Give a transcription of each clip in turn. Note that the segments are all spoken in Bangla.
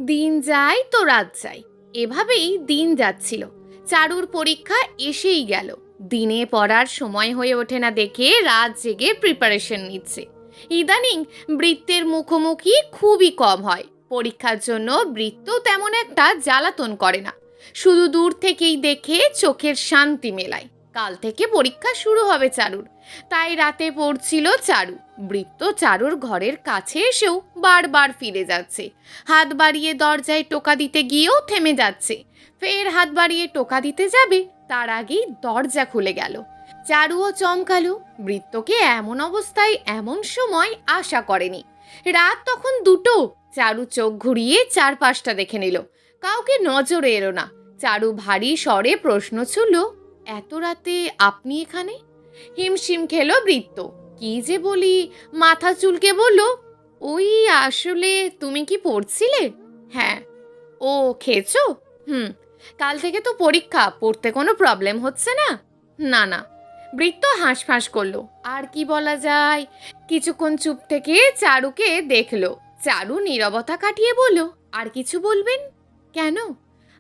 দিন যায় তো রাত যায়, এভাবেই দিন যাচ্ছিল। চারুর পরীক্ষা এসেই গেল। দিনে পড়ার সময় হয়ে ওঠে না দেখে রাত জেগে প্রিপারেশন নিচ্ছে। ইদানিং বৃত্তের মুখোমুখি খুবই কম হয়। পরীক্ষার জন্য বৃত্ত তেমন একটা জ্বালাতন করে না, শুধু দূর থেকেই দেখে চোখের শান্তি মেলায়। কাল থেকে পরীক্ষা শুরু হবে চারুর, তাই রাতে পড়ছিল চারু। বৃত্ত চারুর ঘরের কাছে এসেও বারবার ফিরে যাচ্ছে। হাত বাড়িয়ে দরজায় টোকা দিতে গিয়েও থেমে যাচ্ছে। ফের হাত বাড়িয়ে টোকা দিতে যাবে, তার আগেই দরজা খুলে গেল। চারুও চমকালো। বৃত্তকে এমন অবস্থায় এমন সময় আশা করেনি। রাত তখন 2টো। চারু চোখ ঘুরিয়ে চারপাশটা দেখে নিল। কাউকে নজরে এলো না। চারু ভারী স্বরে প্রশ্ন ছুড়ল, এত রাতে আপনি এখানে? হিমশিম খেলো বৃত্ত। কি যে বলি, মাথা চুলকে বলল, ওই আসলে তুমি কি পড়ছিলে? হ্যাঁ। ও, খেয়েছো? হুম। কাল থেকে তো পরীক্ষা, পড়তে কোনো প্রবলেম হচ্ছে না? না না। বৃত্ত হাঁসফাঁস করলো। আর কি বলা যায়? কিছুক্ষণ চুপ থেকে চারুকে দেখলো। চারু নীরবতা কাটিয়ে বলল, আর কিছু বলবেন? কেন?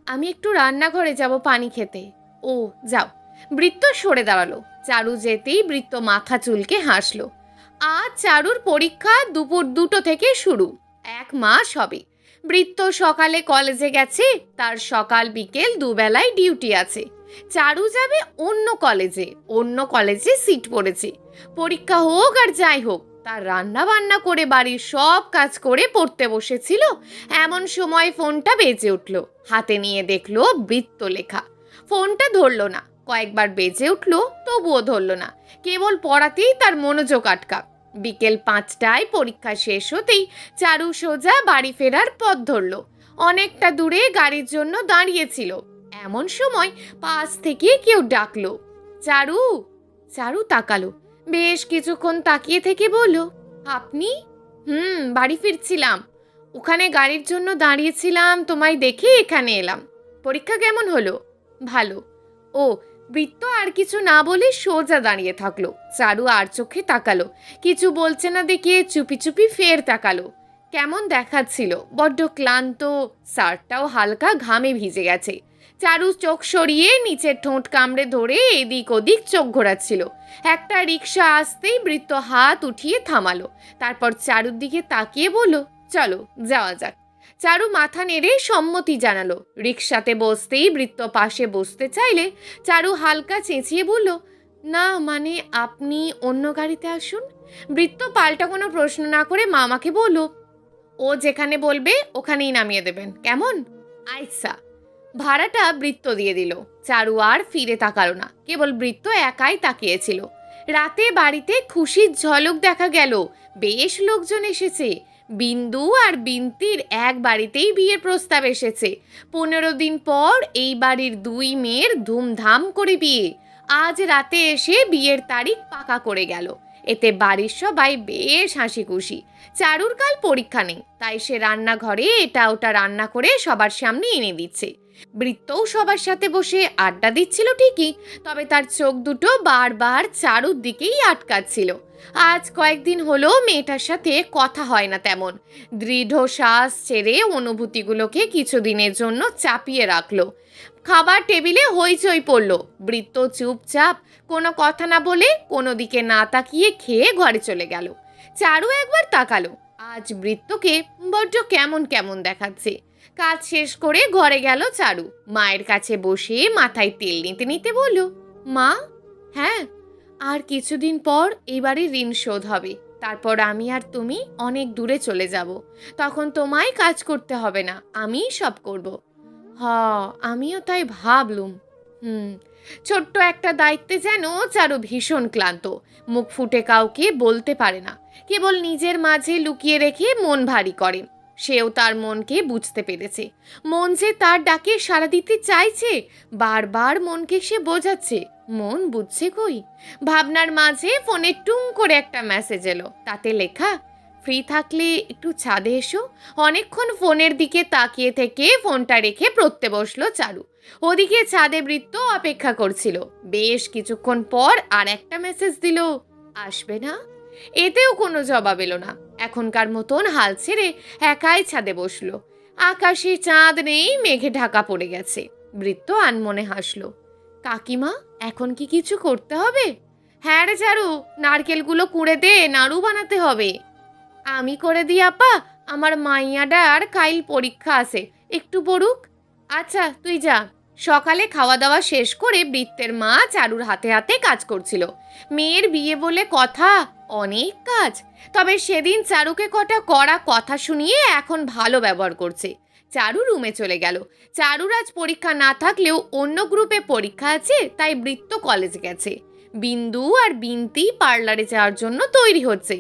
আমি একটু রান্নাঘরে যাব পানি খেতে। ও, যাও। বৃত্ত সরে দাঁড়ালো। চারু যেতেই বৃত্ত মাথা চুলকে হাসলো। আজ চারুর পরীক্ষা দুপুর 2টো থেকে শুরু। 1 মাস হবে। বৃত্ত সকালে কলেজে গেছে, তার সকাল বিকেল দুবেলায় ডিউটি আছে। চারু যাবে অন্য কলেজে সিট পড়েছে। পরীক্ষা হোক আর যাই হোক, তার রান্না বান্না করে বাড়ির সব কাজ করে পড়তে বসেছিল। এমন সময় ফোনটা বেজে উঠল। হাতে নিয়ে দেখলো বৃত্ত লেখা। ফোনটা ধরল না। কয়েকবার বেজে উঠল, তবুও ধরল না। কেবল পড়াতেই তার মনোযোগ আটকা। বিকেল 5টায় পরীক্ষা শেষ হতেই চারু সোজা বাড়ি ফেরার পথ ধরল। অনেকটা দূরে গাড়ির জন্য দাঁড়িয়েছিল। এমন সময় পাশ থেকে কেউ ডাকলো, চারু। চারু তাকালো। বেশ কিছুক্ষণ তাকিয়ে থেকে বলল, আপনি? বাড়ি ফিরছিলাম। ওখানে গাড়ির জন্য দাঁড়িয়েছিলাম, তোমায় দেখে এখানে এলাম। পরীক্ষা কেমন হলো? ভালো। ও। বৃত্ত আর কিছু না বলে সোজা দাঁড়িয়ে থাকলো। চারু আর চোখে তাকালো। কিছু বলছে না দেখে চুপি চুপি ফের তাকালো। কেমন দেখাচ্ছিল, বড্ড ক্লান্ত, শার্টটাও হালকা ঘামে ভিজে গেছে। চারু চোখ সরিয়ে নিচের ঠোঁট কামড়ে ধরে এদিক ওদিক চোখ ঘোরাচ্ছিল। একটা রিক্সা আসতেই বৃত্ত হাত উঠিয়ে থামালো। তারপর চারুর দিকে তাকিয়ে বলল, চলো যাওয়া যাক। চারু মাথা নেড়ে সম্মতি জানালো। রিক্সাতে বসতেই বৃত্ত পাশে বসতে চাইলে চারু হালকা চেঁচিয়ে বলল, না মানে আপনি অন্য গাড়িতে আসুন। বৃত্ত পাল্টা কোনো প্রশ্ন না করে মামাকে বলল, ও যেখানে বলবে ওখানেই নামিয়ে দেবেন, কেমন? আচ্ছা। ভাড়াটা বৃত্ত দিয়ে দিল। চারু আর ফিরে তাকালো না, কেবল বৃত্ত একাই তাকিয়েছিল। রাতে বাড়িতে খুশির ঝলক দেখা গেল। বেশ লোকজন এসেছে। বিন্দু আর বিন্তির এক বাড়িতেই বিয়ের প্রস্তাব এসেছে। 15 দিন পর এই বাড়ির 2 মেয়ের ধুমধাম করে বিয়ে। আজ রাতে এসে বিয়ের তারিখ পাকা করে গেল। এতে বাড়ির সবাই বেশ হাসি খুশি। চারুর কাল পরীক্ষা নেই, তাই সে রান্নাঘরে এটা ওটা রান্না করে সবার সামনে এনে দিচ্ছে। বৃত্তও সবার সাথে বসে আড্ডা দিচ্ছিল ঠিকই, তবে তার চোখ দুটো বারবার চারুর দিকেই আটকাচ্ছিল। আজ কয়েকদিন হলো মেয়েটার সাথে কথা হয় না তেমন। দৃঢ় শ্বাস ছেড়ে অনুভূতিগুলোকে কিছুদিনের জন্য চাপিয়ে রাখলো। খাবার টেবিলে হইচই পড়ল। বৃত্ত চুপচাপ কোনো কথা না বলে কোনো দিকে না তাকিয়ে খেয়ে ঘরে চলে গেল। চারু একবার তাকালো। আজ বৃত্তকে বড্ড কেমন কেমন দেখাচ্ছে। কাজ শেষ করে ঘরে গেল চারু। মায়ের কাছে বসে মাথায় তেল নিতে নিতে বলল, মা। হ্যাঁ। আর কিছুদিন পর এবারে ঋণ শোধ হবে। তারপর আমি আর তুমি অনেক দূরে চলে যাব। তখন তোমায় কাজ করতে হবে না, আমিই সব করব। হ, আমিও তাই ভাবলুম। ছোট্ট একটা দায়িত্বে যেন চারু ভীষণ ক্লান্ত। মুখ ফুটে কাউকে বলতে পারে না, কেবল নিজের মাঝে লুকিয়ে রেখে মন ভারী করে। সেও তার মনকে বুঝতে পেরেছে। মন যে তার ডাকে সাড়া দিতে চাইছে, বারবার মনকে সে বোঝাচ্ছে, মন বুঝছে কই। ভাবনার মাঝে ফোনে টুং করে একটা মেসেজ এলো। তাতে লেখা, ফ্রি থাকলে একটু ছাদে এসো। অনেকক্ষণ ফোনের দিকে তাকিয়ে থেকে ফোনটা রেখে পড়তে বসলো চারু। ওদিকে ছাদে বৃত্ত অপেক্ষা করছিল। বেশ কিছুক্ষণ পর আর একটা মেসেজ দিল, আসবে না? এতেও কোনো জবাব এলো না। এখনকার মতন হাল ছেড়ে একাই ছাদে বসলো। আকাশে চাঁদ নেই, মেঘে ঢাকা পড়ে গেছে। বৃত্ত আনমনে হাসল। কাকিমা, এখন কি কিছু করতে হবে? হ্যাঁ রে চারু, নারকেলগুলো কুড়ে দে, নাড়ু বানাতে হবে। আমি করে দিই আপা, আমার মাইয়াডার কাইল পরীক্ষা আছে, একটু পড়ুক। আচ্ছা তুই যা। সকালে খাওয়া দাওয়া শেষ করে বৃত্তের মা চারুর হাতে হাতে কাজ করছিল। মেয়ের বিয়ে বলে কথা, অনেক কাজ। তবে সেদিন চারুকে কটা কড়া কথা শুনিয়ে এখন ভালো ব্যবহার করছে। চারু রুমে চলে গেল। চারুর আজ পরীক্ষা না থাকলেও অন্য গ্রুপে পরীক্ষা আছে, তাই বৃত্ত কলেজ গেছে। বিন্দু আর বিন্তি পার্লারে যাওয়ার জন্য তৈরি হচ্ছে।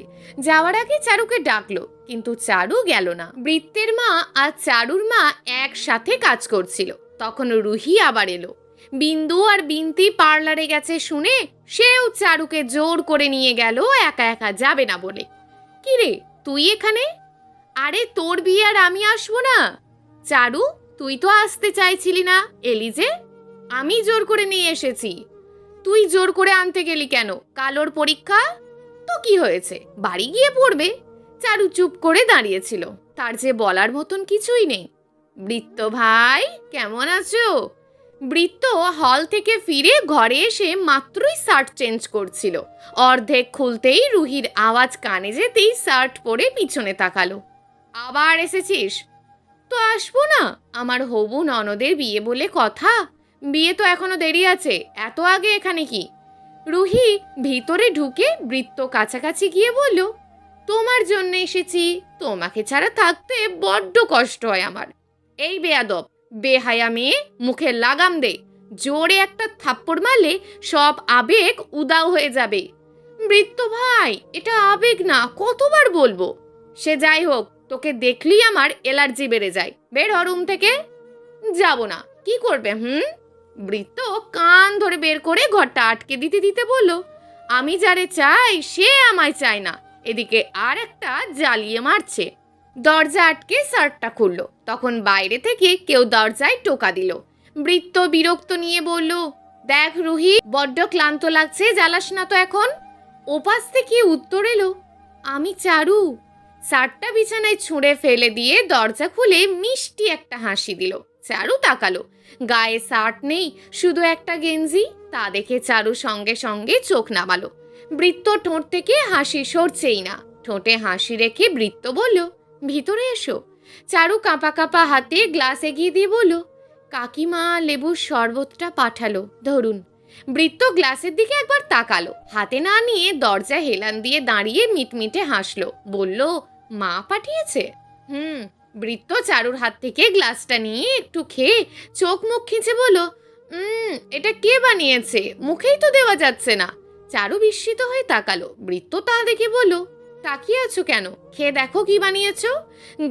যাওয়ার আগে চারুকে ডাকলো, কিন্তু চারু গেল না। বৃত্তের মা আর চারুর মা একসাথে কাজ করছিল। তখন রুহি আবার এলো। বিন্দু আর বিন্তি পার্লারে গেছে শুনে সেও চারুকে জোর করে নিয়ে গেল, একা একা যাবে না বলে। কিরে, তুই এখানে? আরে তোর বিয়ে আর আমি আসবো না? চারু, তুই তো আসতে চাইছিলি না, এলি যে। আমি জোর করে নিয়ে এসেছি। তুই জোর করে আনতে গেলি কেন? কালোর পরীক্ষা তো কি হয়েছে, বাড়ি গিয়ে পড়বে। চারু চুপ করে দাঁড়িয়েছিল। তার যে বলার মতন কিছুই নেই। বৃত্ত ভাই, কেমন আছো? বৃত্ত হল থেকে ফিরে ঘরে এসে মাত্রই শার্ট চেঞ্জ করছিল। অর্ধেক খুলতেই রুহির আওয়াজ কানে যেতেই শার্ট পরে পিছনে তাকালো। আবার এসেছিস? তো আসবো না, আমার হবু ননদের বিয়ে বলে কথা। বিয়ে তো এখনো দেরি আছে, এত আগে এখানে কি? রুহি ভিতরে ঢুকে বৃত্ত কাছাকাছি গিয়ে বলল, তোমার জন্য এসেছি, তোমাকে ছাড়া থাকতে বড্ড কষ্ট হয় আমার। এই বেয়াদব, বেহায়া মেয়ে, মুখে লাগাম দে। জোরে একটা থাপ্পড় মারলে সব আবেগ উদাও হয়ে যাবে। বৃত্ত ভাই, এটা আবেগ না, কতবার বলবো? সে যাই হোক, তোকে দেখলেই আমার এলার্জি বেড়ে যায়। বের হ রুম থেকে। যাব না। কি করবে? বৃত্ত কান ধরে বের করে ঘরটা আটকে দিতে দিতে বলল, আমি যারে চাই সে আমায় চায় না। এদিকে আর একটা জ্বালিয়ে মারছে। দরজা আটকে শার্টটা খুলল। তখন বাইরে থেকে কেউ দরজায় টোকা দিল। বৃত্ত বিরক্ত নিয়ে বলল, দেখ রুহি, বড্ড ক্লান্ত লাগছে, জ্বালাস না তো এখন। ওপাশ থেকে উত্তর এলো, আমি চারু। শার্টটা বিছানায় ছুঁড়ে ফেলে দিয়ে দরজা খুলে মিষ্টি একটা হাসি দিল। চারু তাকালো। গায়ে শার্ট নেই, শুধু একটা গেঞ্জি। তা দেখে চারু সঙ্গে সঙ্গে চোখ নামালো। বৃত্ত ঠোঁট থেকে হাসি সরছেই না। ঠোঁটে হাসি রেখে বৃত্ত বলল, ভিতরে এসো। চারু কাঁপা কাঁপা হাতে গ্লাস এগিয়ে দিয়ে বলল, কাকিমা লেবুর শরবতটা পাঠালো, ধরুন। বৃত্ত গ্লাসের দিকে একবার তাকালো, হাতে না নিয়ে দরজা হেলান দিয়ে দাঁড়িয়ে মিটমিটে হাসলো, বলল, মা পাঠিয়েছে? বৃত্ত চারুর হাত থেকে গ্লাসটা নিয়ে একটু খেয়ে চোখ মুখ খিঁচে বলল, এটা কে বানিয়েছে? মুখেই তো দেওয়া যাচ্ছে না। চারু বিস্মিত হয়ে তাকালো। বৃত্ত তা দেখে বলল, তাকিয়ে আছো কেন? খেয়ে দেখো কি বানিয়েছো।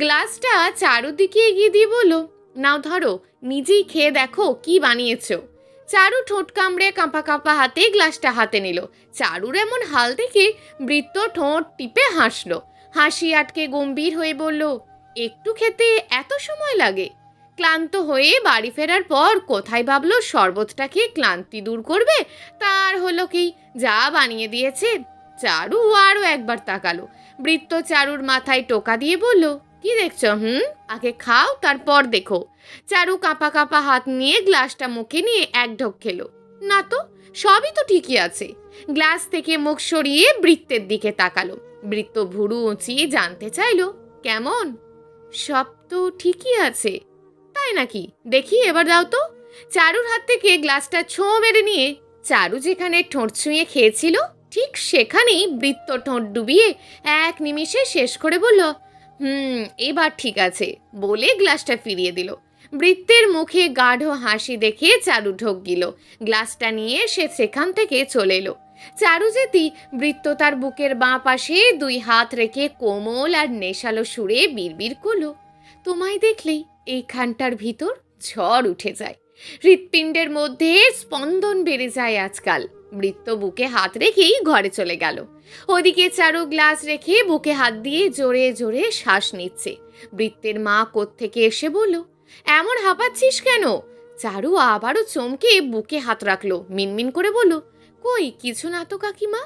গ্লাসটা চারুর দিকে এগিয়ে দিয়ে বলল, নাও ধরো, নিজেই খেয়ে দেখো কি বানিয়েছো। চারু ঠোঁট কামড়ে কাঁপা কাঁপা হাতে গ্লাসটা হাতে নিল। চারুর এমন হাল দেখে বৃত্ত ঠোঁট টিপে হাসলো। হাসি আটকে গম্ভীর হয়ে বলল, একটু খেতে এত সময় লাগে? ক্লান্ত হয়ে বাড়ি ফেরার পর কোথায় ভাবলো শরবতটা খেয়ে ক্লান্তি দূর করবে, তার হলো কি, যা বানিয়ে দিয়েছে। চারু আরও একবার তাকালো। বৃত্ত চারুর মাথায় টোকা দিয়ে বলল, কি দেখছো? আগে খাও, তারপর দেখো। চারু কাঁপা কাঁপা হাত নিয়ে গ্লাসটা মুখে নিয়ে এক ঢোক খেলো। না তো, সবই তো ঠিকই আছে। গ্লাস থেকে মুখ সরিয়ে বৃত্তের দিকে তাকালো। বৃত্ত ভুরু উঁচিয়ে জানতে চাইল, কেমন? সব তো ঠিকই আছে। তাই নাকি? দেখি এবার দাও তো। চারুর হাত থেকে গ্লাসটা ছোঁ মেরে নিয়ে চারু যেখানে ঠোঁট ছুঁয়ে খেয়েছিল ঠিক সেখানেই বৃত্ত ঠোঁট ডুবিয়ে এক নিমিষে শেষ করে বলল, এবার ঠিক আছে, বলে গ্লাসটা ফিরিয়ে দিল। বৃত্তের মুখে গাঢ় হাসি দেখে চারু ঢোক গিল। গ্লাসটা নিয়ে সে সেখান থেকে চলে এলো। চারু যেতি বৃত্ত তার বুকের বাঁ পাশে দুই হাত রেখে কোমল আর নেশালো সুরে বিড়বিড় করলো, তোমায় দেখলেই এইখানটার ভিতর ঝড় উঠে যায়, হৃৎপিণ্ডের মধ্যে স্পন্দন বেড়ে যায় আজকাল। বৃত্ত বুকে হাত রেখেই ঘরে চলে গেল। ওদিকে চারু গ্লাস রেখে বুকে হাত দিয়ে জোরে জোরে শ্বাস নিচ্ছে। বৃত্তের মা কোত্থেকে এসে বলল, এমন হাঁপাচ্ছিস কেন? চারু আবারও চমকে বুকে হাত রাখলো, মিনমিন করে বলল, কই কিছু না তো কাকিমা।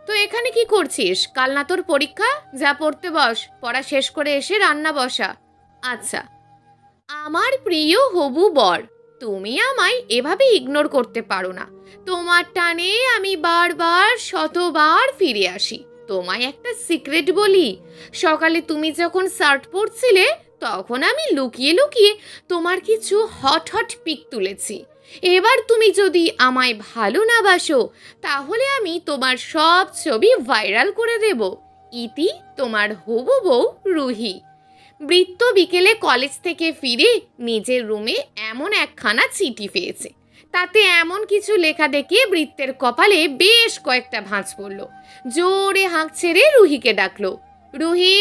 তো এখানে কি করছিস? কাল না তোর পরীক্ষা? যা পড়তে বস, পড়া শেষ করে এসে রান্না বসা। আচ্ছা। আমার প্রিয় হবু বর, তুমি আমায় এভাবে ইগনোর করতে পারো না। তোমার টানে আমি বারবার শতবার ফিরে আসি। তোমায় একটা সিক্রেট বলি, সকালে তুমি যখন শার্ট পরছিলে তখন আমি লুকিয়ে লুকিয়ে তোমার কিছু হট হট পিক তুলেছি। এবার তুমি যদি আমায় ভালো না বাসো তাহলে আমি তোমার সব ছবি ভাইরাল করে দেব। ইতি, তোমার হবু বউ রুহি। বৃত্ত বিকেলে কলেজ থেকে ফিরে নিজের রুমে এমন একখানা চিঠি পেয়েছে। তাতে এমন কিছু লেখা দেখে বৃত্তের কপালে বেশ কয়েকটা ভাঁজ পড়ল। জোরে হাঁক ছেড়ে রুহিকে ডাকলো। রুহি!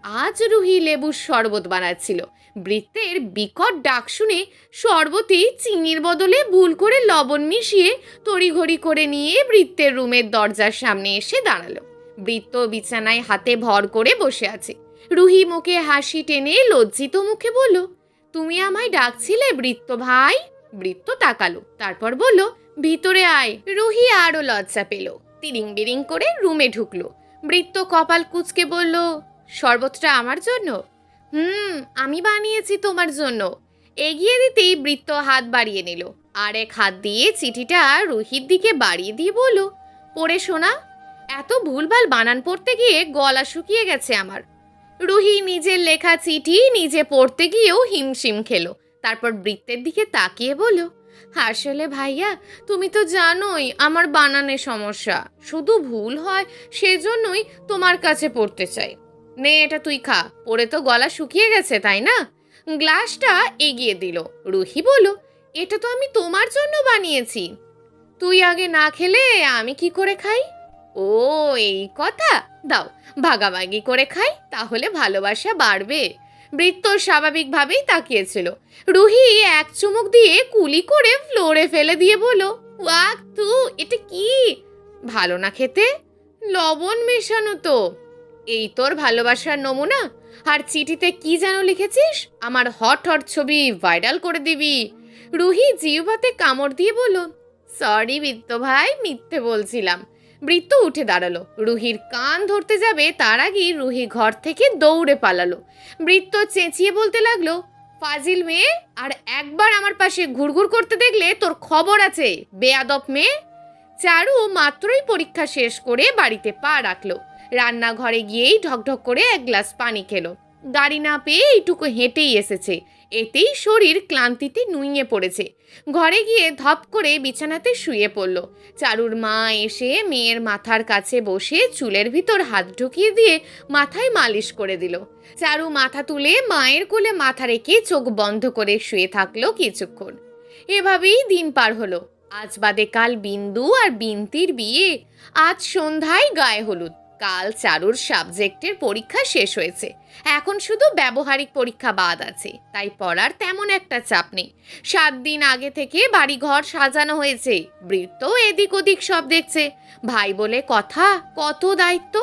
আজ রুহি লেবুর শরবত বানাচ্ছিল। বৃত্তের বিকট ডাক শুনে শরবতে চিনির বদলে ভুল করে লবণ মিশিয়ে তড়িঘড়ি করে নিয়ে বৃত্তের রুমের দরজার সামনে এসে দাঁড়ালো। বৃত্ত বিছানায় হাতে ভর করে বসে আছে। রুহি মুখে হাসি টেনে লজ্জিত মুখে বলল, তুমি আমায় ডাকছিলে বৃত্ত ভাই? বৃত্ত তাকালো, তারপর বলল, ভিতরে আয়। রুহি আরো লজ্জা পেল, তিরিং বিরিং করে রুমে ঢুকলো। বৃত্ত কপাল কুঁচকে বলল, শরবতটা আমার জন্য? আমি বানিয়েছি তোমার জন্য। এগিয়ে দিতেই বৃত্ত হাত বাড়িয়ে নিল, আর এক হাত দিয়ে চিঠিটা রুহির দিকে বাড়িয়ে দিয়ে বলল, পড়ে শোনা। এত ভুলভাল বানান পড়তে গিয়ে গলা শুকিয়ে গেছে আমার। রুহি নিজের লেখা চিঠি নিজে পড়তে গিয়েও হিমশিম খেলো। তারপর বৃত্তের দিকে তাকিয়ে বলল, আসলে ভাইয়া, তুমি তো জানোই আমার বানানে সমস্যা, শুধু ভুল হয়, সেজন্যই তোমার কাছে পড়তে চাই। নে, এটা তুই খা, পড়ে তো গলা শুকিয়ে গেছে তাই না? গ্লাসটা এগিয়ে দিল। রুহি বলল, এটা তো আমি তোমার জন্য বানিয়েছি। তুই আগে না খেলে আমি কি করে খাই? ও, এই কথা, দাও ভাগাভাগি করে খাই, তাহলে ভালোবাসা বাড়বে। বৃত্ত স্বাভাবিকভাবেই তাকিয়েছিল। রুহি এক চুমুক দিয়ে কুলি করে ফ্লোরে ফেলে দিয়ে বলল, ওয়াক তু, এটা কি? ভালো না খেতে? লবণ মেশানো তো। এই তোর ভালোবাসার নমুনা? আর চিঠিতে কি যেন লিখেছিস? আমার হট হট ছবি ভাইরাল করে দিবি। রুহি জিহ্বাতে কামড় দিয়ে বলল, সরি বৃত্ত ভাই, মিথ্যে বলছিলাম। বৃত্ত উঠে দাঁড়ালো। রুহির কান ধরতে যাবে তার আগেই রুহি ঘর থেকে দৌড়ে পালালো। বৃত্ত চেঁচিয়ে বলতে লাগলো, ফাজিল মেয়ে, আর একবার আমার পাশে ঘুরঘুর করতে দেখলে তোর খবর আছে, বেয়াদব মেয়ে। চারু মাত্রই পরীক্ষা শেষ করে বাড়িতে পা রাখলো। রান্নাঘরে গিয়েই ঢকঢক করে এক গ্লাস পানি খেলো। গাড়ি না পেয়ে এইটুকু হেঁটেই এসেছে, এতেই শরীর ক্লান্তিতে নুইয়ে পড়েছে। ঘরে গিয়ে ধপ করে বিছানাতে শুয়ে পড়ল। চারুর মা এসে মেয়ের মাথার কাছে বসে চুলের ভিতর হাত ঢুকিয়ে দিয়ে মাথায় মালিশ করে দিল। চারু মাথা তুলে মায়ের কোলে মাথা রেখে চোখ বন্ধ করে শুয়ে থাকলো কিছুক্ষণ। এভাবেই দিন পার হলো। আজ বাদে কাল বিন্দু আর বিন্তির বিয়ে। আজ সন্ধ্যায় গায়ে হলুদ। কাল চারুর সাবজেক্টের পরীক্ষা শেষ হয়েছে। এখন শুধু ব্যবহারিক পরীক্ষা বাদ আছে, তাই পড়ার তেমন একটা চাপ নেই। 7 দিন আগে থেকে বাড়িঘর সাজানো হয়েছে। বৃত্ত এদিক ওদিক সব দেখছে। ভাই বলে কথা, কত দায়িত্ব।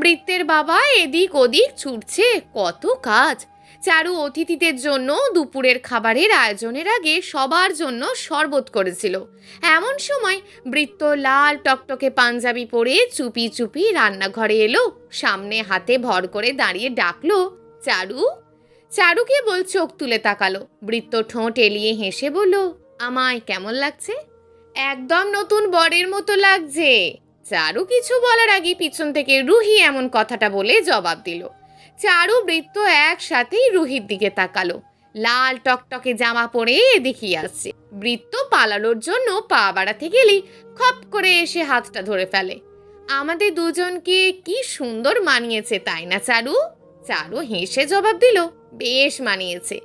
বৃত্তের বাবা এদিক ওদিক ছুটছে, কত কাজ। চারু অতিথিদের জন্য দুপুরের খাবারের আয়োজনের আগে সবার জন্য শরবত করেছিল। এমন সময় বৃত্ত লাল টকটকে পাঞ্জাবি পরে চুপি চুপি রান্নাঘরে এলো। সামনে হাতে ভর করে দাঁড়িয়ে ডাকলো, চারু। চারু কেবল চোখ তুলে তাকালো। বৃত্ত ঠোঁট এলিয়ে হেসে বলল, আমায় কেমন লাগছে? একদম নতুন বরের মতো লাগছে। চারু কিছু বলার আগে পিছন থেকে রুহি এমন কথাটা বলে জবাব দিল। চারু বৃত্ত একসাথেই রুহির দিকে তাকালো। লাল টকটকে জামা পরে এদিকে আসছে। বৃত্ত পালানোর জন্য পা বাড়াতে গেলেই খপ করে এসে হাতটা ধরে ফেলে। আমাদের দুজনকে কি সুন্দর মানিয়েছে, তাই না চারু? চারু হেসে জবাব দিল, বেশ মানিয়েছে।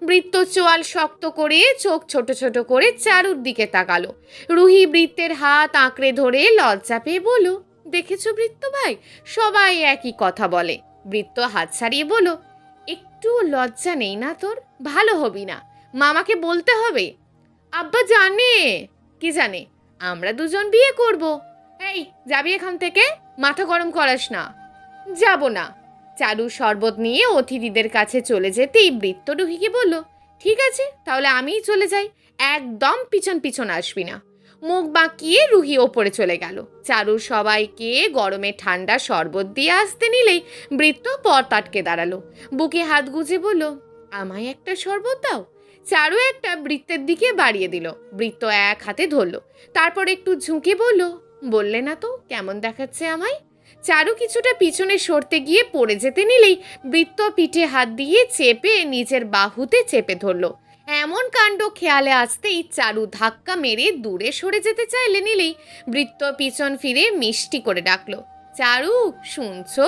বৃত্ত চোয়াল শক্ত করে চোখ ছোট ছোট করে চারুর দিকে তাকালো। রুহি বৃত্তের হাত আঁকড়ে ধরে লজ্জা পেয়ে বলল, দেখেছো বৃত্ত ভাই, সবাই একই কথা বলে। বৃত্ত হাত ছাড়িয়ে বলল, একটু লজ্জা নেই না তোর? ভালো হবি না, মামাকে বলতে হবে। আব্বা জানে। কি জানে? আমরা দুজন বিয়ে করব। এই, যাবি এখান থেকে? মাথা গরম করাস না। যাব না। চারু শরবত নিয়ে অতিথিদের কাছে চলে যেতেই বৃত্ত রুহিকে বলল, ঠিক আছে, তাহলে আমিই চলে যাই, একদম পিছন পিছন আসবি না। মুখ বাঁকিয়ে রুহি ওপরে চলে গেল। চারু সবাইকে গরমে ঠান্ডা শরবত দিয়ে আসতে নিলেই বৃত্ত পথ আটকে দাঁড়ালো। বুকে হাত গুজে বলল, আমায় একটা শরবত দাও। চারু একটা বৃত্তের দিকে বাড়িয়ে দিল। বৃত্ত এক হাতে ধরল, তারপর একটু ঝুঁকে বলল, বললে না তো কেমন দেখাচ্ছে আমায়। চারু কিছুটা পিছনে সরতে গিয়ে পড়ে যেতে নিলেই বৃত্ত পিঠে হাত দিয়ে চেপে নিজের বাহুতে চেপে ধরল। এমন কাণ্ড খেয়ালে আসতেই চারু ধাক্কা মেরে দূরে সরে যেতে চাইলে নিলেই বৃত্ত পিছন ফিরে মিষ্টি করে ডাকলো, চারু শুনছো?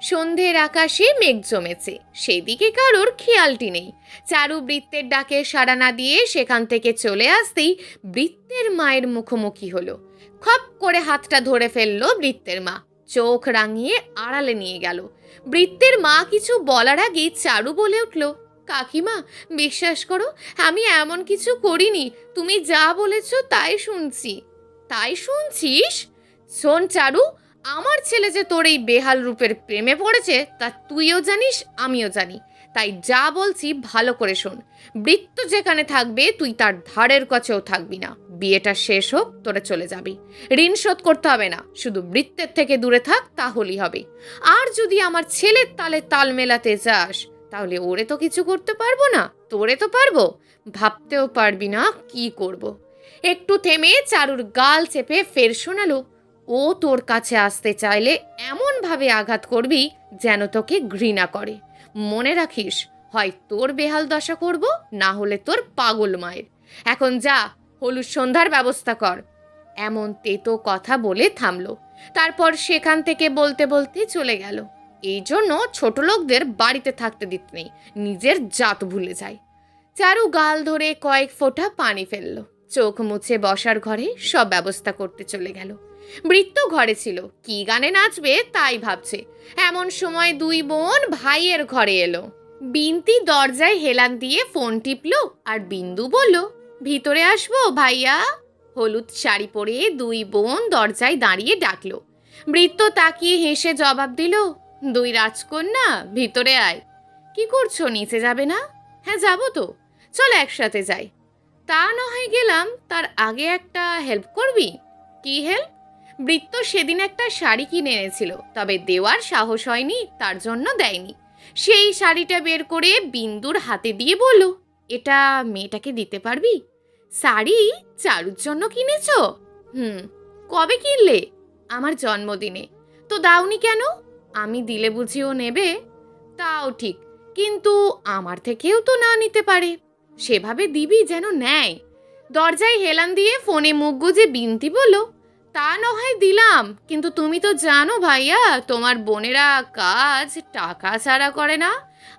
সন্ধ্যের আকাশে মেঘ জমেছে, সেদিকে কারোর খেয়ালটি নেই। চারু বৃত্তের ডাকে সাড়া না দিয়ে সেখান থেকে চলে আসতেই বৃত্তের মায়ের মুখোমুখি হলো। খপ করে হাতটা ধরে ফেললো বৃত্তের মা, চোখ রাঙিয়ে আড়ালে নিয়ে গেল। বৃত্তের মা কিছু বলার আগেই চারু বলে উঠল, কাকিমা বিশ্বাস করো, আমি এমন কিছু করিনি, তুমি যা বলেছ তাই শুনছি। তাই শুনছিস? শোন চারু, আমার ছেলে যে তোর এই বেহাল রূপের প্রেমে পড়েছে তা তুইও জানিস, আমিও জানি। তাই যা বলছি ভালো করে শোন। বৃত্ত যেখানে থাকবে তুই তার ধারের কাছেও থাকবি না। বিয়েটা শেষ হোক, তোরা চলে যাবি। ঋণ শোধ করতে হবে না, শুধু বৃত্তের থেকে দূরে থাক, তাহলেই হবে। আর যদি আমার ছেলের তালে তাল মেলাতে যাস তাহলে ওরে তো কিছু করতে পারবো না, তোরে তো পারবো। ভাবতেও পারবি না কি করব। একটু থেমে চারুর গাল চেপে ফের শোনালো, ও তোর কাছে আসতে চাইলে এমনভাবে আঘাত করবি যেন তোকে ঘৃণা করে। মনে রাখিস, হয় তোর বেহাল দশা করব, না হলে তোর পাগল মায়ের। এখন যা, হলুদ সন্ধ্যার ব্যবস্থা কর। এমন তেতো কথা বলে থামলো। তারপর সেখান থেকে বলতে বলতে চলে গেল। এই জন্য ছোট লোকদের বাড়িতে থাকতে দিতে নেই, নিজের জাত ভুলে যায়। চারু গাল ধরে কয়েক ফোঁটা পানি ফেললো, চোখ মুছে বসার ঘরে সব ব্যবস্থা করতে চলে গেল। বৃত্ত ঘরে ছিল, কি গানে নাচবে তাই ভাবছে। এমন সময় দুই বোন ভাইয়ের ঘরে এলো। বিন্তি দরজায় হেলান দিয়ে ফোন টিপলো আর বিন্দু বলল, ভিতরে আসবো ভাইয়া? হলুদ শাড়ি পরে দুই বোন দরজায় দাঁড়িয়ে ডাকলো। বৃত্ত তাকিয়ে হেসে জবাব দিল, দুই রাজকন্যা ভিতরে আয়। কি করছো, নিচে যাবে না? হ্যাঁ যাবো তো, চল একসাথে যাই। তা নয় গেলাম, তার আগে একটা হেল্প করবি। কি হেল্প? বৃত্ত সেদিন একটা শাড়ি কিনে এনেছিল, তবে দেওয়ার সাহস হয়নি, তার জন্য দেয়নি। সেই শাড়িটা বের করে বিন্দুর হাতে দিয়ে বলল, এটা মেয়েটাকে দিতে পারবি? শাড়ি চারুর জন্য কিনেছ? কবে কিনলে? আমার জন্মদিনে। তো দাওনি কেন? আমি দিলে বুঝিও নেবে? তাও ঠিক, কিন্তু আমার থেকেও তো না নিতে পারে। সেভাবে দিবি যেন নেয়। দরজায় হেলান দিয়ে ফোনে মুখ গুজে বিনতি বলল, তা নয় দিলাম, কিন্তু তুমি তো জানো ভাইয়া, তোমার বোনেরা কাজ টাকা ছাড়া করে না।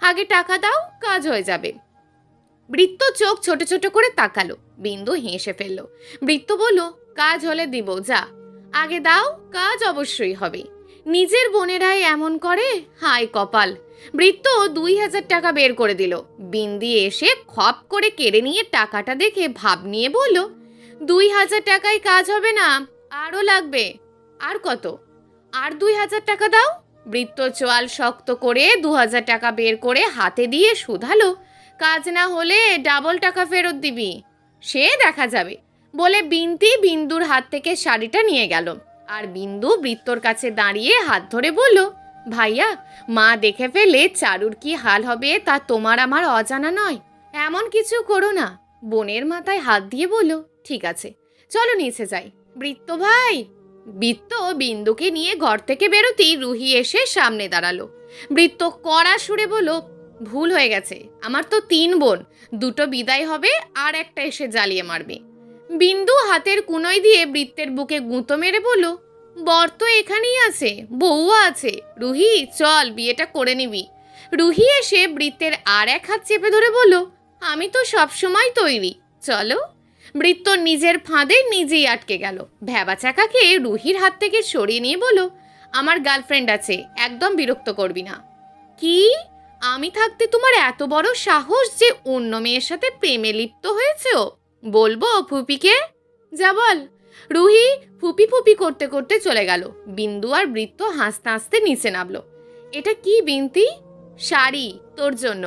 আগে টাকা দাও, কাজ হয়ে যাবে। বৃত্ত চোখ ছোট ছোট করে তাকালো। বিন্দু হেসে ফেললো। বৃত্ত বলল, কাজ হলে দিব, যা আগে দাও, কাজ অবশ্যই হবে। নিজের বোনেরাই এমন করে, হায় কপাল। বৃত্ত 2000 টাকা বের করে দিল। বিন্দি এসে খপ করে কেড়ে নিয়ে টাকাটা দেখে ভাব নিয়ে বলল, 2000 টাকায় কাজ হবে না, আরও লাগবে। আর কত? আর 2000 টাকা দাও। বৃত্ত চোয়াল শক্ত করে 2000 টাকা বের করে হাতে দিয়ে শুধালো, কাজ না হলে ডাবল টাকা ফেরত দিবি। সে দেখা যাবে বলে বিন্তি বিন্দুর হাত থেকে শাড়িটা নিয়ে গেল। আর বিন্দু বৃত্তর কাছে দাঁড়িয়ে হাত ধরে বলল, ভাইয়া, মা দেখে ফেলে চারুর কি হাল হবে তা তোমার আমার অজানা নয়। এমন কিছু করো না। বোনের মাথায় হাত দিয়ে বলল, ঠিক আছে, চলো নিচে যাই। বৃত্ত ভাই। বৃত্ত বিন্দুকে নিয়ে ঘর থেকে বেরোতেই রুহি এসে সামনে দাঁড়ালো। বৃত্ত কড়া সুরে বলল, ভুল হয়ে গেছে, আমার তো 3 বোন, 2টো বিদায় হবে আর একটা এসে জ্বালিয়ে মারবে। বিন্দু হাতের কুনোই দিয়ে বৃত্তের বুকে গুঁতো মেরে বলল, বর তো এখানেই আছে, বউও আছে, রুহি চল বিয়েটা করে নিবি। রুহি এসে বৃত্তের আর এক হাত চেপে ধরে বলল, আমি তো সবসময় তৈরি, চলো। বৃত্ত নিজের ফাঁদে নিজেই আটকে গেল। ভ্যাবা চাকাকে রুহির হাত থেকে সরিয়ে নিয়ে বলল, আমার গার্লফ্রেন্ড আছে, একদম বিরক্ত করবি না। কি? আমি থাকতে তোমার এত বড় সাহস যে অন্য মেয়ের সাথে প্রেমে লিপ্ত হয়েছে? বলবো ফুপিকে? যা বল। রুহি ফুপি ফুপি করতে করতে চলে গেল। বিন্দু আর বৃত্ত হাসতে হাসতে নিচে নামলো। এটা কি বিন্তি? শাড়ি তোর জন্য।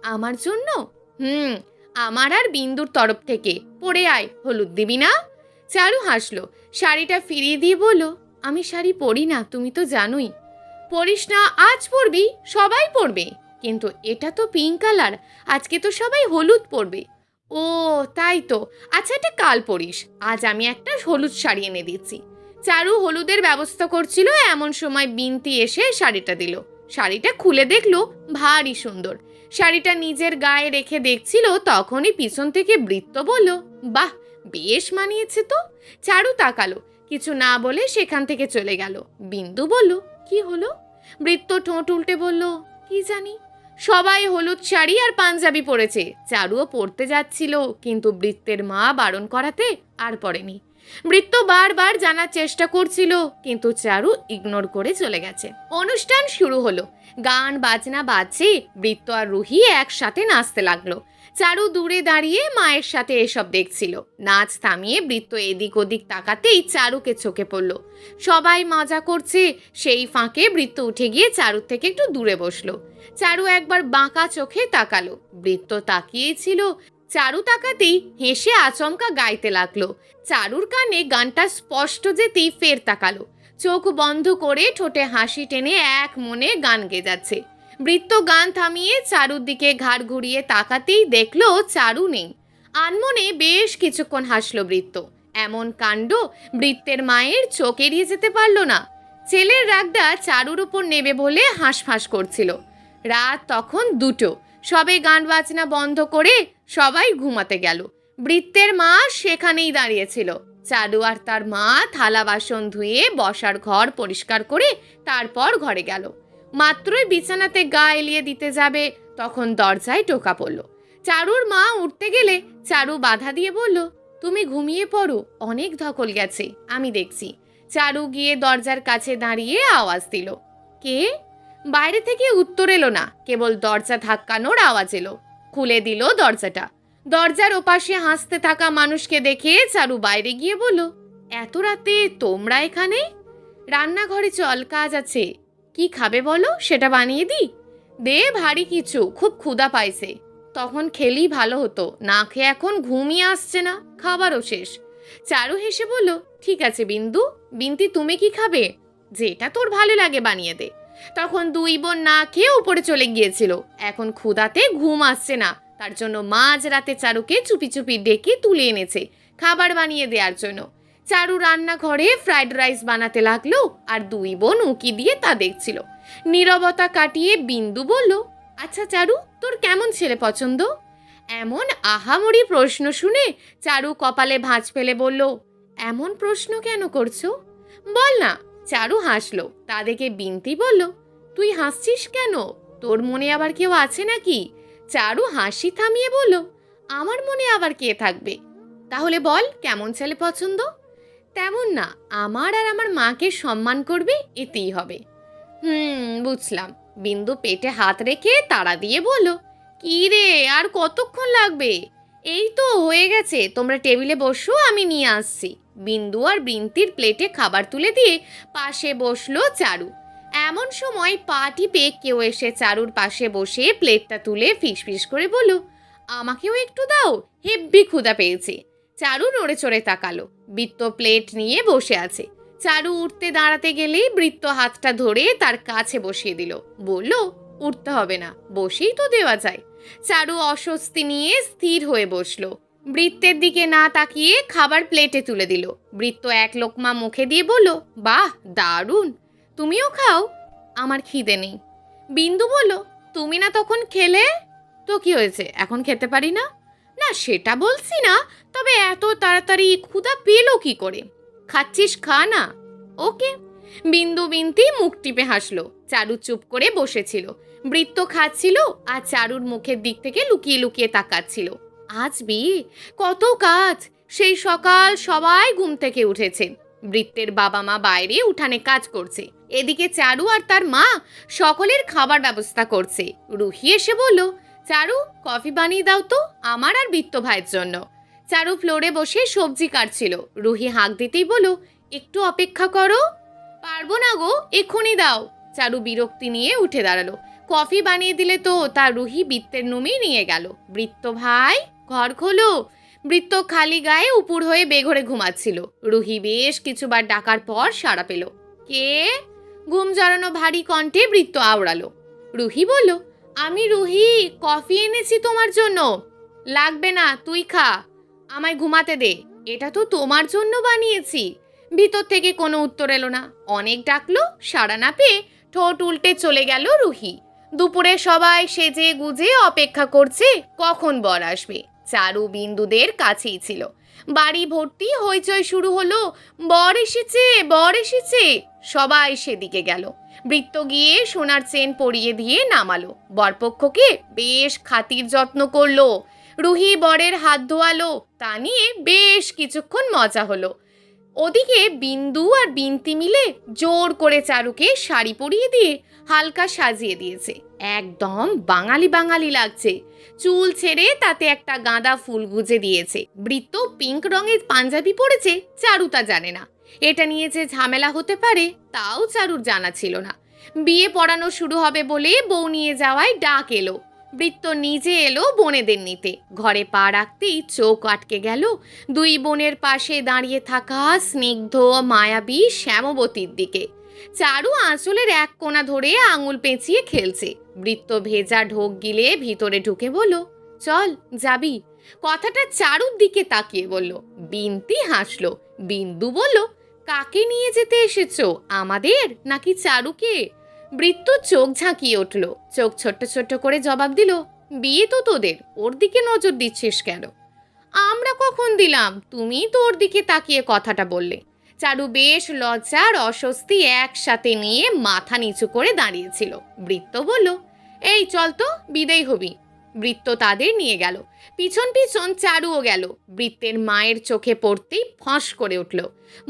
আমার জন্য? আমার আর বিন্দুর তরফ থেকে। পরে আয়, হলুদ দিবি না? চারু হাসলো। শাড়িটা ফিরিয়ে দিয়ে বলল, আমি শাড়ি পরি না, তুমি তো জানোই। পরিস না, আজ পরবি, সবাই পরবে। কিন্তু এটা তো পিঙ্ক কালার, আজকে তো সবাই হলুদ পরবে। ও তাই তো, আচ্ছা এটা কাল পরিস, আজ আমি একটা হলুদ শাড়ি এনে দিচ্ছি। চারু হলুদের ব্যবস্থা করছিল, এমন সময় বিনতি এসে শাড়িটা দিল। শাড়িটা খুলে দেখলো ভারী সুন্দর। শাড়িটা নিজের গায়ে রেখে দেখছিল, তখনই পিছন থেকে বৃত্ত বলল, বাহ বেশ মানিয়েছে তো। চারু তাকালো, কিছু না বলে সেখান থেকে চলে গেল। বিন্দু বলল, কি হলো? বৃত্ত ঠোঁট উল্টে বলল, কি জানি। সবাই হলুদ শাড়ি আর পাঞ্জাবি পরেছে, চারুও পরতে যাচ্ছিল, কিন্তু বৃত্তের মা বারণ করাতে আর পরেনি। বৃত্ত বারবার জানার চেষ্টা করছিল, কিন্তু চারু ইগনোর করে চলে গেছে। অনুষ্ঠান শুরু হলো, গান বাজনা বাজছে, বৃত্ত আর রুহি একসাথে নাচতে লাগলো। চারু দূরে দাঁড়িয়ে মায়ের সাথে এসব দেখছিল। নাচ থামিয়ে বৃত্ত এদিক ওদিক তাকাতেই চারুকে চোখে পড়ল। সবাই মজা করছে, সেই ফাঁকে বৃত্ত উঠে গিয়ে চারুর থেকে একটু দূরে বসলো। চারু একবার বাঁকা চোখে তাকালো, বৃত্ত তাকিয়েই ছিল। চারু তাকাতেই হেসে আচমকা গাইতে লাগলো। চারুর কানে গানটা স্পষ্ট যেতেই ফের তাকালো, চোখ বন্ধ করে ঠোঁটে হাসি টেনে এক মনে গান গেয়ে যাচ্ছে। বৃত্ত গান থামিয়ে চারুর দিকে ঘাড় ঘুরিয়ে তাকাতেই দেখলো চারু নেই। আনমনে বেশ কিছুক্ষণ হাসলো বৃত্ত। এমন কাণ্ড বৃত্তের মায়ের চোখ এড়িয়ে যেতে পারলো না। ছেলের রাগটা চারুর উপর নেবে বলে হাঁসফাঁস করছিল। রাত তখন 2টো, সবে গান বাজনা বন্ধ করে সবাই ঘুমাতে গেল। বৃত্তের মা সেখানেই দাঁড়িয়েছিল। চারু আর তার মা থালা বাসন ধুয়ে বসার ঘর পরিষ্কার করে তারপর ঘরে গেল। মাত্রই বিছানাতে গা এলিয়ে দিতে যাবে, তখন দরজায় টোকা পড়ল। চারুর মা উঠতে গেলে চারু বাধা দিয়ে বলল, তুমি ঘুমিয়ে পড়ো, অনেক ধকল গেছে, আমি দেখছি। চারু গিয়ে দরজার কাছে দাঁড়িয়ে আওয়াজ দিল, কে? বাইরে থেকে উত্তর এলো না, কেবল দরজা ধাক্কানোর আওয়াজ এলো। খুলে দিল দরজাটা। দরজার ওপাশে হাসতে থাকা মানুষকে দেখে চারু বাইরে গিয়ে বলল, এত রাতে তোমরা এখানে? রান্নাঘরে চল, কাজ আছে। কি খাবে বলো, সেটা বানিয়ে দিই। দে ভারী কিছু, খুব ক্ষুধা পাইছে। তখন খেলেই ভালো হতো, না খেয়ে এখন ঘুমিয়ে আসছে না, খাবারও শেষ। চারু হেসে বলল, ঠিক আছে বিন্দু। বিন্তি তুমি কি খাবে? যেটা তোর ভালো লাগে বানিয়ে দে। তখন দুই বোন না খেয়ে উপরে চলে গিয়েছিল, এখন ক্ষুধাতে ঘুম আসছে না, তার জন্য মাঝ রাতে চারুকে চুপি চুপি ডেকে তুলে এনেছে খাবার বানিয়ে দেওয়ার জন্য। চারু রান্নাঘরে ফ্রাইড রাইস বানাতে লাগলো, আর দুই বোন উঁকি দিয়ে তা দেখছিল। নীরবতা কাটিয়ে বিন্দু বলল, আচ্ছা চারু, তোর কেমন ছেলে পছন্দ? এমন আহামরি প্রশ্ন শুনে চারু কপালে ভাঁজ ফেলে বলল, এমন প্রশ্ন কেন করছো? বল না। চারু হাসলো, তা দেখে বিন্তি বলল, তুই হাসছিস কেন? তোর মনে আবার কেউ আছে নাকি? চারু হাসি থামিয়ে বলল, আমার মনে আবার কে থাকবে? তাহলে বল কেমন ছেলে পছন্দ? তেমন না, আমার আর আমার মাকে সম্মান করবে, এতেই হবে। বুঝলাম। বিন্দু পেটে হাত রেখে তাড়া দিয়ে বলল, কি রে, আর কতক্ষণ লাগবে? এই তো হয়ে গেছে, তোমরা টেবিলে বসো, আমি নিয়ে আসছি। বিন্দু আর বিন্তির প্লেটে খাবার তুলে দিয়ে পাশে বসলো চারু। এমন সময় পা টিপে কেউ এসে চারুর পাশে বসে প্লেটটা তুলে ফিসফিস করে বলল, আমাকেও একটু দাও, হেব্বি ক্ষুধা পেয়েছে। চারু নড়ে চড়ে তাকালো। বৃত্ত প্লেট নিয়ে বসে আছে। চারু উঠতে দাঁড়াতে গেলেই বৃত্ত হাতটা ধরে তার কাছে বসিয়ে দিল, বলল, উঠতে হবে না, বসেই তো দেওয়া যায়। চারু অস্বস্তি নিয়ে স্থির হয়ে বসলো। বৃত্তের দিকে না তাকিয়ে খাবার প্লেটে তুলে দিল। বৃত্ত এক লোকমা মুখে দিয়ে বলল, বাহ দারুণ, তুমিও খাও। আমার খিদে নেই। বিন্দু বলল, তুমি না তখন খেলে? তো কি হয়েছে, এখন খেতে পারি না? না সেটা বলছি না, তবে এত তাড়াতাড়ি ক্ষুধা পেলো কি করে? খাচ্ছিস, খা না। ওকে। বিন্দু বিন্তি মুখ টিপে হাসলো। চারু চুপ করে বসেছিল। বৃত্ত খাচ্ছিল আর চারুর মুখের দিক থেকে লুকিয়ে লুকিয়ে তাকাচ্ছিল। আজ বিয়ে, কত কাজ। সেই সকাল সবাই ঘুম থেকে উঠেছে। বৃত্তের বাবা মা বাইরে উঠানে কাজ করছে, এদিকে চারু আর তার মা সকলের খাবার ব্যবস্থা করছে। রুহি এসে বলল, চারু কফি বানিয়ে দাও তো, আমার আর বৃত্ত ভাইয়ের জন্য। চারু ফ্লোরে বসে সবজি কাটছিল। রুহি হাঁক দিতেই বলল, একটু অপেক্ষা করো। পারবো না গো, এক্ষুনি দাও। চারু বিরক্তি নিয়ে উঠে দাঁড়ালো। কফি বানিয়ে দিলে তো, তা রুহি বৃত্তের রুমে নিয়ে গেল। বৃত্ত ভাই ঘর খোলো। বৃত্ত খালি গায়ে উপুর হয়ে বেঘরে ঘুমাচ্ছিল। রুহি বেশ কিছুবার ডাকার পর সাড়া পেল। কে? ঘুম জড়ানো ভারী কণ্ঠে বৃত্ত আওড়ালো। রুহি বলল, আমি রুহি, কফি এনেছি তোমার জন্য। লাগবে না, তুই খা, আমায় ঘুমাতে দে, এটা তো তোমার জন্য বানিয়েছি। ভিতর থেকে কোনো উত্তর এলো না। অনেক ডাকলো, সাড়া না পেয়ে ঠোঁট উল্টে চলে গেল রুহি। দুপুরে সবাই সেজে গুজে অপেক্ষা করছে কখন বর আসবে। চারু বিন্দুদের কাছেই ছিল। বাড়ি ভর্তি হইচই শুরু হলো, বর এসেছে, বর এসেছে। সবাই সেদিকে গেল। বৃত্ত গিয়ে সোনার চেন পরিয়ে দিয়ে নামালো। বরপক্ষকে বেশ খাতির যত্ন করলো। রুহি বরের হাত ধোয়ালো, তা নিয়ে বেশ কিছুক্ষণ মজা হলো। ওদিকে বিন্দু আর বিন্তি মিলে জোর করে চারুকে শাড়ি পরিয়ে দিয়ে হালকা সাজিয়ে দিয়েছে। একদম বাঙালি বাঙালি লাগছে। চুল ছেড়ে তাতে একটা গাঁদা ফুল গুজে দিয়েছে। বৃত্ত পিঙ্ক রঙের পাঞ্জাবি পরেছে, চারু তা জানে না। এটা নিয়ে যে ঝামেলা হতে পারে তাও চারুর জানা ছিল না। বিয়ে পড়ানো শুরু হবে বলে বউ নিয়ে যাওয়ায় ডাক এলো। বৃত্ত নিজে এলো বোনেদের নিতে। ঘরে পা রাখতেই চোখ আটকে গেল দুই বোনের পাশে দাঁড়িয়ে থাকা স্নিগ্ধ মায়াবী শ্যামবতীর দিকে। চারু আঁচলের এক কোণা ধরে আঙুল পেঁচিয়ে খেলছে। বৃত্ত ভেজা ঢোক গিলে ভিতরে ঢুকে বলল, চল যাবি। কথাটা চারুর দিকে তাকিয়ে বলল। বিন্তি হাসলো। বিন্দু বলল, কাকে নিয়ে যেতে এসেছো, আমাদের নাকি চারুকে? বৃত্ত চোখ ঝাঁকিয়ে উঠল। চোখ ছোট্ট ছোট্ট করে জবাব দিল, বিয়ে তো তোদের, ওর দিকে নজর দিচ্ছিস কেন? আমরা কখন দিলাম, তুমি তো ওর দিকে তাকিয়ে কথাটা বললে। চারু বেশ লজ্জা আর অস্বস্তি একসাথে নিয়ে মাথা নিচু করে দাঁড়িয়েছিল। বৃত্ত বলল, এই চল তো, বিদায় হবি। বৃত্ত তাদের নিয়ে গেল। পিছন পিছন চারুও গেল। বৃত্তের মায়ের চোখে পড়তেই ফস করে উঠল।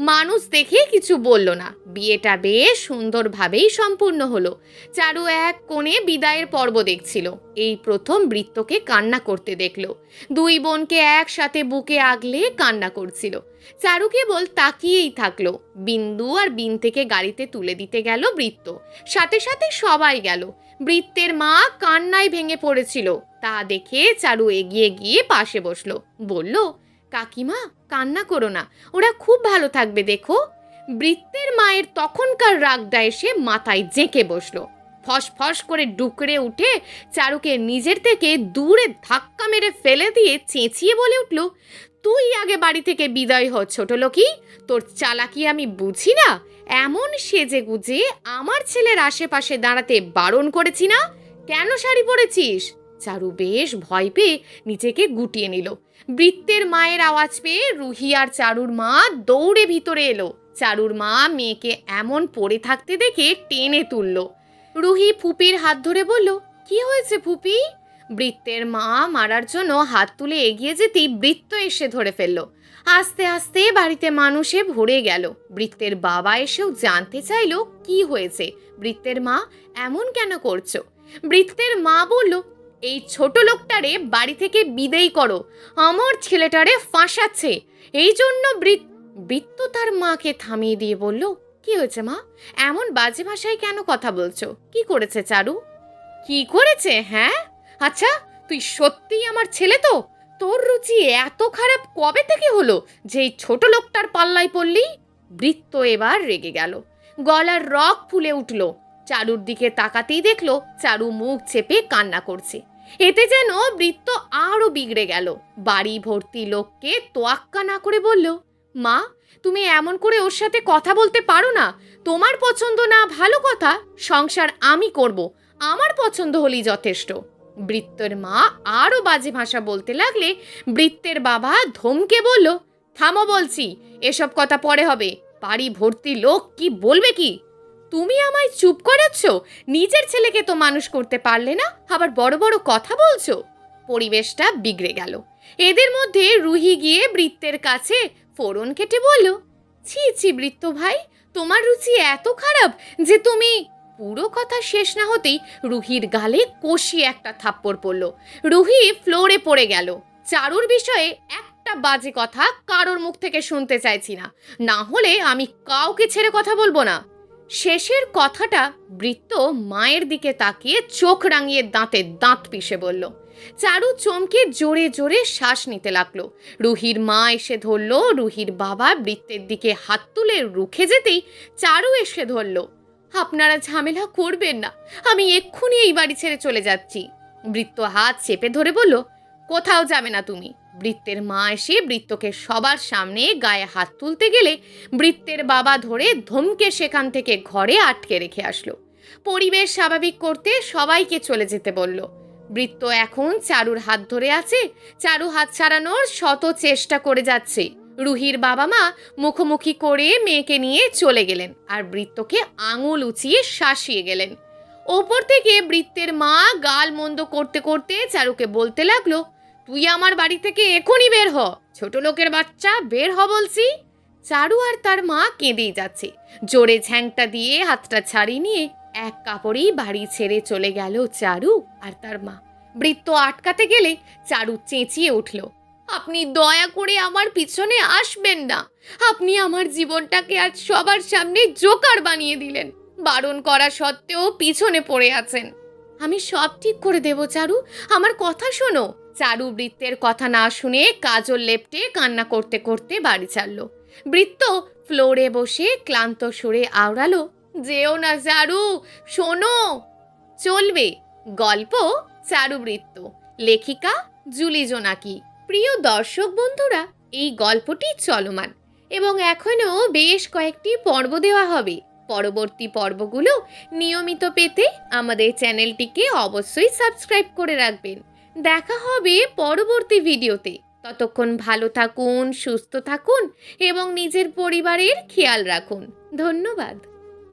মানুষ দেখে কিছু বলল না। বিয়েটা বেশ সুন্দরভাবেই সম্পূর্ণ হলো। চারু এক কোণে বিদায়ের পর্ব দেখছিল। এই প্রথম বৃত্তকে কান্না করতে দেখল। দুই বোনকে একসাথে বুকে আগলে কান্না করছিল। চারু কেবল তাকিয়েই থাকলো। বিন্দু আর বিনতিকে গাড়িতে তুলে দিতে গেল বৃত্ত। সাথে সাথে সবাই গেল। বৃত্তের মা কান্নায় ভেঙে পড়েছিল। তা দেখে চারু এগিয়ে গিয়ে পাশে বসলো। বলল, কাকিমা কান্না করো না, ওরা খুব ভালো থাকবে দেখো। বৃত্তের মায়ের তখনকার রাগটা এসে মাথায় জেঁকে বসলো। ফস ফস করে ডুকরে উঠে চারুকে নিজের থেকে দূরে ধাক্কা মেরে ফেলে দিয়ে চেঁচিয়ে বলে উঠল, তুই আগে বাড়ি থেকে বিদায় হ ছোট লোকি, তোর চালাকি আমি বুঝি না? এমন সেজে গুজে আমার ছেলের আশেপাশে দাঁড়াতে বারণ করেছি না? কেন শাড়ি পরেছিস? চারু বেশ ভয় পেয়ে নিজেকে গুটিয়ে নিল। বৃত্তের মায়ের আওয়াজ পেয়ে রুহি আর চারুর মা দৌড়ে ভিতরে এলো। চারুর মা মেয়েকে এমন পড়ে থাকতে দেখে টেনে তুলল। রুহি ফুপির হাত ধরে বলল, কি হয়েছে ফুপি? বৃত্তের মা মারার জন্য হাত তুলে এগিয়ে যেতেই বৃত্ত এসে ধরে ফেলল। আস্তে আস্তে বাড়িতে মানুষে ভরে গেল। বৃত্তের বাবা এসেও জানতে চাইল কি হয়েছে, বৃত্তের মা এমন কেন করছো? বৃত্তের মা বলল, এই ছোট লোকটারে বাড়ি থেকে বিদেয় করো, আমার ছেলেটারে ফাঁসাচ্ছে। এই জন্য বৃত্ত তার মাকে থামিয়ে দিয়ে বলল, কি হয়েছে মা, এমন বাজে ভাষায় কেন কথা বলছো? কি করেছে চারু? কি করেছে? হ্যাঁ, আচ্ছা তুই সত্যিই আমার ছেলে তো? তোর রুচি এত খারাপ কবে থেকে হলো যে এই ছোট লোকটার পাল্লায় পড়লি? বৃত্ত এবার রেগে গেল। গলার রগ ফুলে উঠল। চারুর দিকে তাকাতেই দেখলো চারু মুখ চেপে কান্না করছে। এতে যেন বৃত্ত আরো বিগড়ে গেল। বাড়ি ভর্তি লোককে তোয়াক্কা না করে বলল, মা তুমি এমন করে ওর সাথে কথা বলতে পারো না। তোমার পছন্দ না ভালো কথা, সংসার আমি করব, আমার পছন্দ হলেই যথেষ্ট। বৃত্তের মা আরো বাজে ভাষা বলতে লাগলে বৃত্তের বাবা ধমকে বলল, থামো বলছি, এসব কথা পরে হবে। বাড়ি ভর্তি লোক কি বলবে কি? তুমি আমায় চুপ করাচ্ছ? নিজের ছেলেকে তো মানুষ করতে পারলে না, আবার বড় বড় কথা বলছো। পরিবেশটা বিগড়ে গেল। এদের মধ্যে রুহি গিয়ে বৃত্তের কাছে ফোড়ন কেটে বলল, ছি ছি বৃত্ত ভাই, তোমার রুচি এত খারাপ যে তুমি... পুরো কথা শেষ না হতেই রুহির গালে কষিয়ে একটা থাপ্পড় পড়ল। রুহি ফ্লোরে পড়ে গেল। চারুর বিষয়ে একটা বাজে কথা কারোর মুখ থেকে শুনতে চাইছি না, না হলে আমি কাউকে ছেড়ে কথা বলবো না। শেষের কথাটা বৃত্ত মায়ের দিকে তাকিয়ে চোখ রাঙিয়ে দাঁতে দাঁত পিষে বলল। চারু চমকে জোরে জোরে শ্বাস নিতে লাগলো। রুহির মা এসে ধরল। রুহির বাবা বৃত্তের দিকে হাত তুলে রুখে যেতেই চারু এসে ধরল। আপনারা ঝামেলা করবেন না, আমি এক্ষুনি এই বাড়ি ছেড়ে চলে যাচ্ছি। বৃত্ত হাত চেপে ধরে বলল, কোথাও যাবে না তুমি। বৃত্তের মা এসে বৃত্তকে সবার সামনে গায়ে হাত তুলতে গেলে বৃত্তের বাবা ধরে ধমকে সেখান থেকে ঘরে আটকে রেখে আসলো। পরিবেশ স্বাভাবিক করতে সবাইকে চলে যেতে বলল। বৃত্ত এখন চারুর হাত ধরে আছে, চারু হাত ছাড়ানোর শত চেষ্টা করে যাচ্ছে। রুহির বাবা মা মুখোমুখি করে মেয়েকে নিয়ে চলে গেলেন আর বৃত্তকে আঙুল উঁচিয়ে শাসিয়ে গেলেন। ওপর থেকে বৃত্তের মা গাল মন্দ করতে করতে চারুকে বলতে লাগলো, তুই আমার বাড়ি থেকে এখনই বের হ, ছোট লোকের বাচ্চা, বের হ বলছি। চারু আর তার মা কেঁদেই যাচ্ছে। জোরে ঝ্যাংটা দিয়ে হাতটা ছাড়িয়ে নিয়ে এক কাপড়েই বাড়ি ছেড়ে চলে গেল চারু আর তার মা। বৃত্ত আটকাতে গেলে চারু চেঁচিয়ে উঠল, আপনি দয়া করে আমার পিছনে আসবেন না। আপনি আমার জীবনটাকে আজ সবার সামনে জোকার বানিয়ে দিলেন। বারণ করা সত্ত্বেও পিছনে পড়ে আছেন। আমি সব ঠিক করে দেব চারু, আমার কথা শোনো। চারু বৃত্তের কথা না শুনে কাজল লেপটে কান্না করতে করতে বাড়ি ছাড়ল। বৃত্ত ফ্লোরে বসে ক্লান্ত সুরে আওড়ালো, যেও না চারু, শোনো। চলবে গল্প চারু বৃত্ত, লেখিকা জুলি জোনাকি। প্রিয় দর্শক বন্ধুরা, এই গল্পটি চলমান এবং এখনও বেশ কয়েকটি পর্ব দেওয়া হবে। পরবর্তী পর্বগুলো নিয়মিত পেতে আমাদের চ্যানেলটিকে অবশ্যই সাবস্ক্রাইব করে রাখবেন। দেখা হবে পরবর্তী ভিডিওতে। ততক্ষণ ভালো থাকুন, সুস্থ থাকুন এবং নিজের পরিবারের খেয়াল রাখুন। ধন্যবাদ।